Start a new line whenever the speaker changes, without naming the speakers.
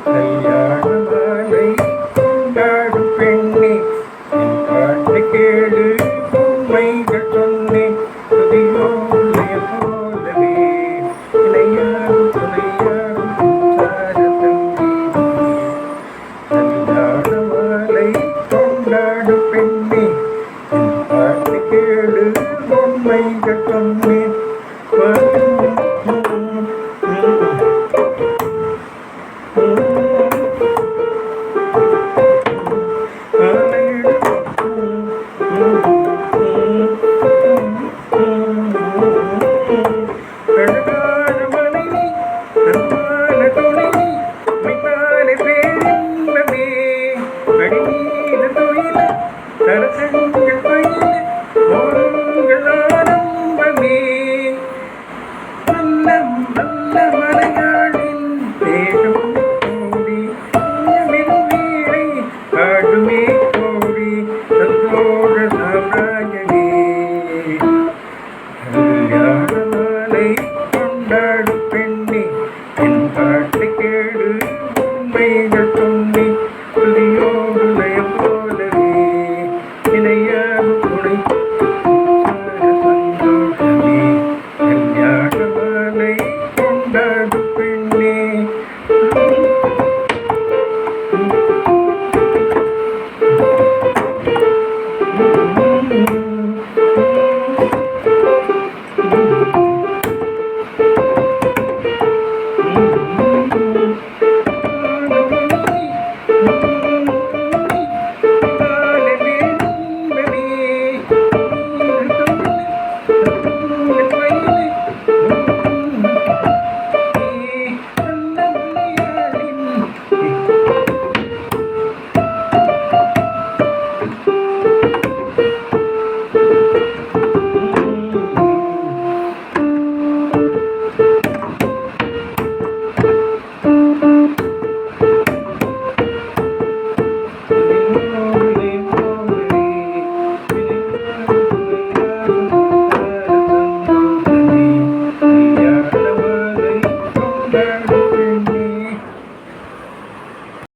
கல்யாண மாலை கொண்டாடும் பெண்ணே என் பாட்டு கேளு உண்மைகள் சொன்னேன் துதியோடைய போலவே இணையாரும் துணையாரும் சார தங்கி கல்யாண மாலை கொண்டாடும் பெண்ணே என் பாட்டு கேளு உண்மைகள் சொன்னேன் அழகான மனைவி